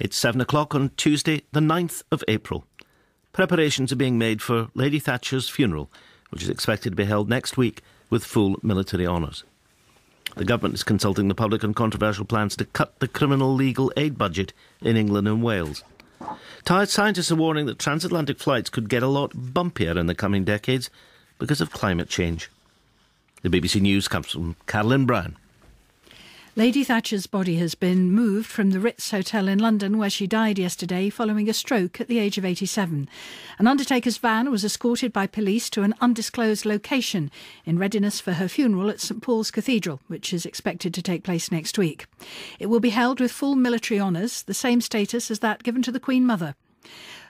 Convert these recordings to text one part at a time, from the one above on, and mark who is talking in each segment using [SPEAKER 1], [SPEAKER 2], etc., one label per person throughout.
[SPEAKER 1] It's 7 o'clock on Tuesday, the 9th of April. Preparations are being made for Lady Thatcher's funeral, which is expected to be held next week with full military honours. The government is consulting the public on controversial plans to cut the criminal legal aid budget in England and Wales. Tired scientists are warning that transatlantic flights could get a lot bumpier in the coming decades because of climate change. The BBC News comes from Carolyn Brown.
[SPEAKER 2] Lady Thatcher's body has been moved from the Ritz Hotel in London, where she died yesterday following a stroke at the age of 87. An undertaker's van was escorted by police to an undisclosed location in readiness for her funeral at St Paul's Cathedral, which is expected to take place next week. It will be held with full military honours, the same status as that given to the Queen Mother.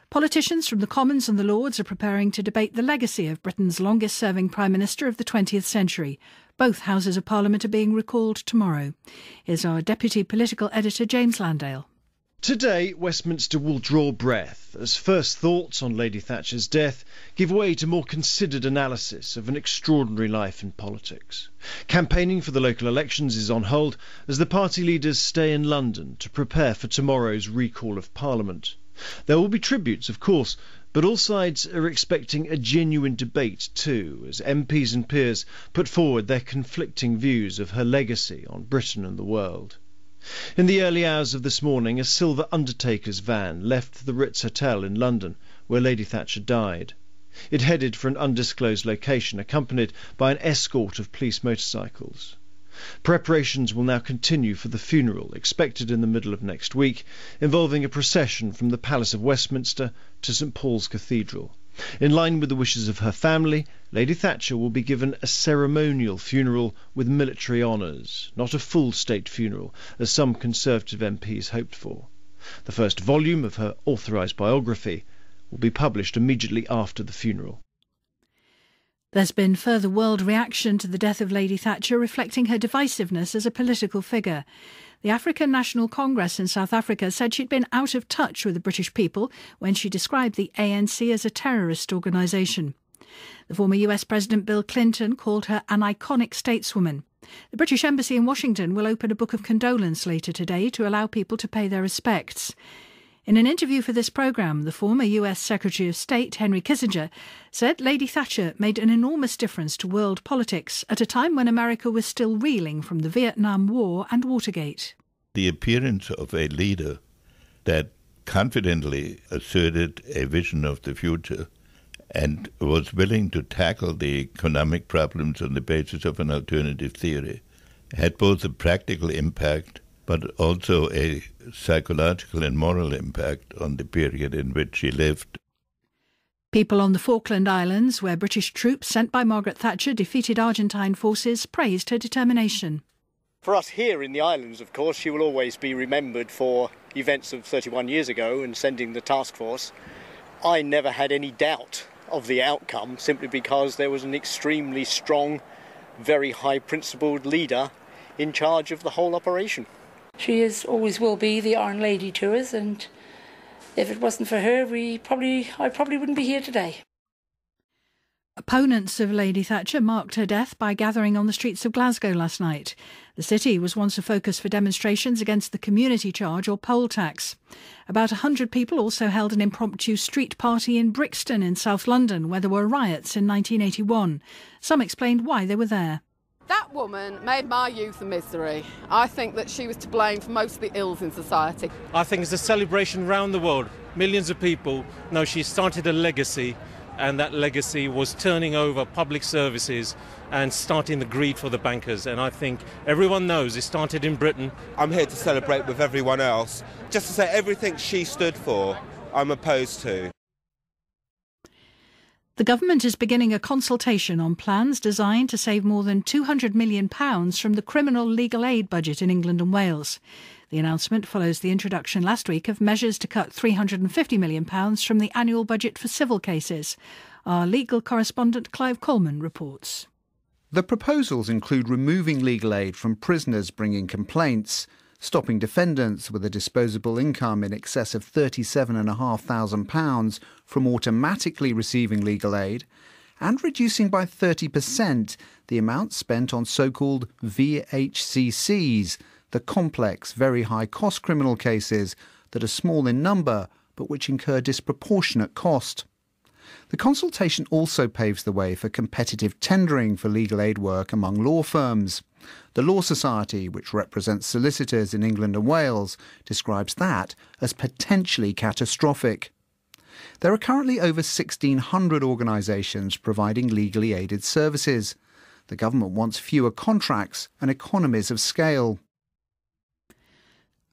[SPEAKER 2] Politicians from the Commons and the Lords are preparing to debate the legacy of Britain's longest-serving Prime Minister of the 20th century. Both Houses of Parliament are being recalled tomorrow. Here's our Deputy Political Editor, James Landale.
[SPEAKER 3] Today, Westminster will draw breath as first thoughts on Lady Thatcher's death give way to more considered analysis of an extraordinary life in politics. Campaigning for the local elections is on hold as the party leaders stay in London to prepare for tomorrow's recall of Parliament. There will be tributes, of course, but all sides are expecting a genuine debate too, as MPs and peers put forward their conflicting views of her legacy on Britain and the world. In the early hours of this morning, a silver undertaker's van left the Ritz Hotel in London, where Lady Thatcher died. It headed for an undisclosed location, accompanied by an escort of police motorcycles. Preparations will now continue for the funeral, expected in the middle of next week, involving a procession from the Palace of Westminster to St Paul's Cathedral. In line with the wishes of her family, Lady Thatcher will be given a ceremonial funeral with military honours, not a full state funeral, as some Conservative MPs hoped for. The first volume of her authorised biography will be published immediately after the funeral.
[SPEAKER 2] There's been further world reaction to the death of Lady Thatcher, reflecting her divisiveness as a political figure. The African National Congress in South Africa said she'd been out of touch with the British people when she described the ANC as a terrorist organisation. The former US President Bill Clinton called her an iconic stateswoman. The British Embassy in Washington will open a book of condolence later today to allow people to pay their respects. In an interview for this programme, the former US Secretary of State, Henry Kissinger, said Lady Thatcher made an enormous difference to world politics at a time when America was still reeling from the Vietnam War and Watergate.
[SPEAKER 4] The appearance of a leader that confidently asserted a vision of the future and was willing to tackle the economic problems on the basis of an alternative theory had both a practical impact but also a psychological and moral impact on the period in which she lived.
[SPEAKER 2] People on the Falkland Islands, where British troops sent by Margaret Thatcher defeated Argentine forces, praised her determination.
[SPEAKER 5] For us here in the islands, of course, she will always be remembered for events of 31 years ago and sending the task force. I never had any doubt of the outcome, simply because there was an extremely strong, very high-principled leader in charge of the whole operation.
[SPEAKER 6] She always will be the Iron Lady to us, and if it wasn't for her, I probably wouldn't be here today.
[SPEAKER 2] Opponents of Lady Thatcher marked her death by gathering on the streets of Glasgow last night. The city was once a focus for demonstrations against the community charge or poll tax. About 100 people also held an impromptu street party in Brixton in South London, where there were riots in 1981. Some explained why they were there.
[SPEAKER 7] That woman made my youth a misery. I think that she was to blame for most of the ills in society.
[SPEAKER 8] I think it's a celebration around the world. Millions of people know she started a legacy, and that legacy was turning over public services and starting the greed for the bankers. And I think everyone knows it started in Britain.
[SPEAKER 9] I'm here to celebrate with everyone else, just to say everything she stood for, I'm opposed to.
[SPEAKER 2] The government is beginning a consultation on plans designed to save more than £200 million from the criminal legal aid budget in England and Wales. The announcement follows the introduction last week of measures to cut £350 million from the annual budget for civil cases. Our legal correspondent Clive Coleman reports.
[SPEAKER 10] The proposals include removing legal aid from prisoners bringing complaints, stopping defendants with a disposable income in excess of £37,500 from automatically receiving legal aid, and reducing by 30% the amount spent on so-called VHCCs, the complex, very high-cost criminal cases that are small in number but which incur disproportionate cost. The consultation also paves the way for competitive tendering for legal aid work among law firms. The Law Society, which represents solicitors in England and Wales, describes that as potentially catastrophic. There are currently over 1,600 organisations providing legally aided services. The government wants fewer contracts and economies of scale.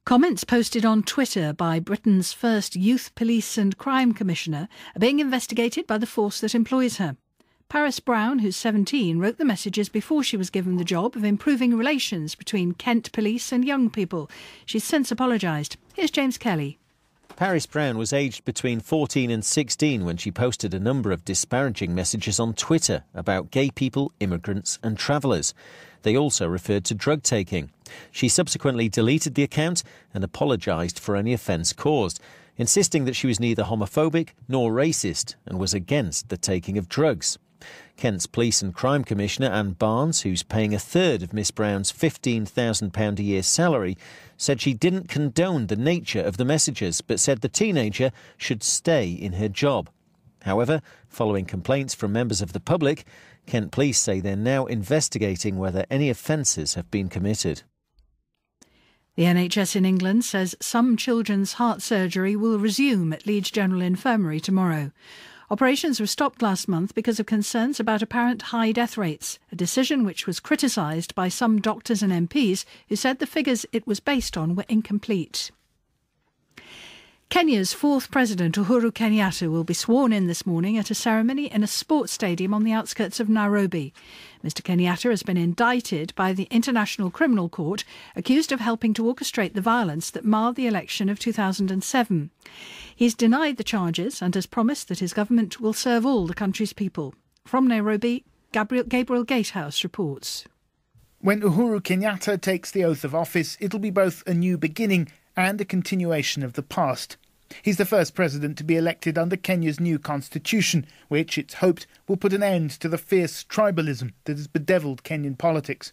[SPEAKER 2] Comments posted on Twitter by Britain's first Youth Police and Crime Commissioner are being investigated by the force that employs her. Paris Brown, who's 17, wrote the messages before she was given the job of improving relations between Kent Police and young people. She's since apologised. Here's James Kelly.
[SPEAKER 11] Paris Brown was aged between 14 and 16 when she posted a number of disparaging messages on Twitter about gay people, immigrants and travellers. They also referred to drug taking. She subsequently deleted the account and apologised for any offence caused, insisting that she was neither homophobic nor racist and was against the taking of drugs. Kent's Police and Crime Commissioner Anne Barnes, who's paying a third of Miss Brown's £15,000 a year salary, said she didn't condone the nature of the messages, but said the teenager should stay in her job. However, following complaints from members of the public, Kent Police say they're now investigating whether any offences have been committed.
[SPEAKER 2] The NHS in England says some children's heart surgery will resume at Leeds General Infirmary tomorrow. Operations were stopped last month because of concerns about apparent high death rates, a decision which was criticised by some doctors and MPs who said the figures it was based on were incomplete. Kenya's fourth president, Uhuru Kenyatta, will be sworn in this morning at a ceremony in a sports stadium on the outskirts of Nairobi. Mr Kenyatta has been indicted by the International Criminal Court, accused of helping to orchestrate the violence that marred the election of 2007. He's denied the charges and has promised that his government will serve all the country's people. From Nairobi, Gabriel Gatehouse reports.
[SPEAKER 12] When Uhuru Kenyatta takes the oath of office, it'll be both a new beginning and a continuation of the past. He's the first president to be elected under Kenya's new constitution, which, it's hoped, will put an end to the fierce tribalism that has bedevilled Kenyan politics.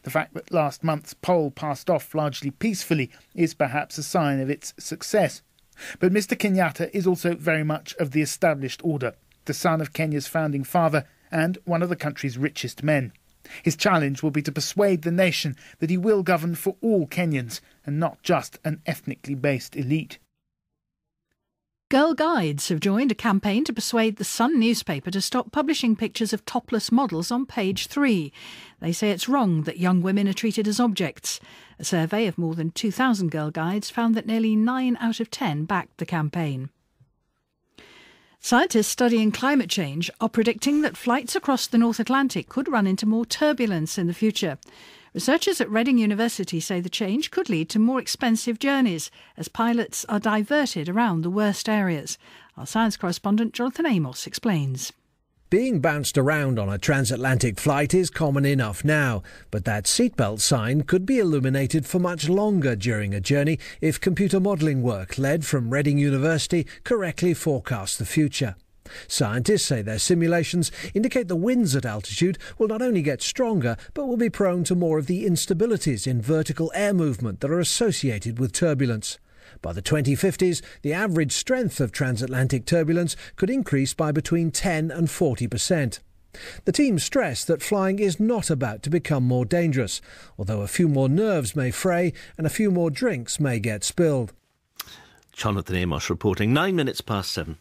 [SPEAKER 12] The fact that last month's poll passed off largely peacefully is perhaps a sign of its success. But Mr Kenyatta is also very much of the established order, the son of Kenya's founding father and one of the country's richest men. His challenge will be to persuade the nation that he will govern for all Kenyans and not just an ethnically based elite.
[SPEAKER 2] Girl Guides have joined a campaign to persuade the Sun newspaper to stop publishing pictures of topless models on page 3. They say it's wrong that young women are treated as objects. A survey of more than 2,000 Girl Guides found that nearly 9 out of 10 backed the campaign. Scientists studying climate change are predicting that flights across the North Atlantic could run into more turbulence in the future. Researchers at Reading University say the change could lead to more expensive journeys as pilots are diverted around the worst areas. Our science correspondent Jonathan Amos explains.
[SPEAKER 13] Being bounced around on a transatlantic flight is common enough now, but that seatbelt sign could be illuminated for much longer during a journey if computer modelling work led from Reading University correctly forecasts the future. Scientists say their simulations indicate the winds at altitude will not only get stronger, but will be prone to more of the instabilities in vertical air movement that are associated with turbulence. By the 2050s, the average strength of transatlantic turbulence could increase by between 10 and 40%. The team stressed that flying is not about to become more dangerous, although a few more nerves may fray and a few more drinks may get spilled.
[SPEAKER 1] Jonathan Amos reporting. 9 minutes past 7.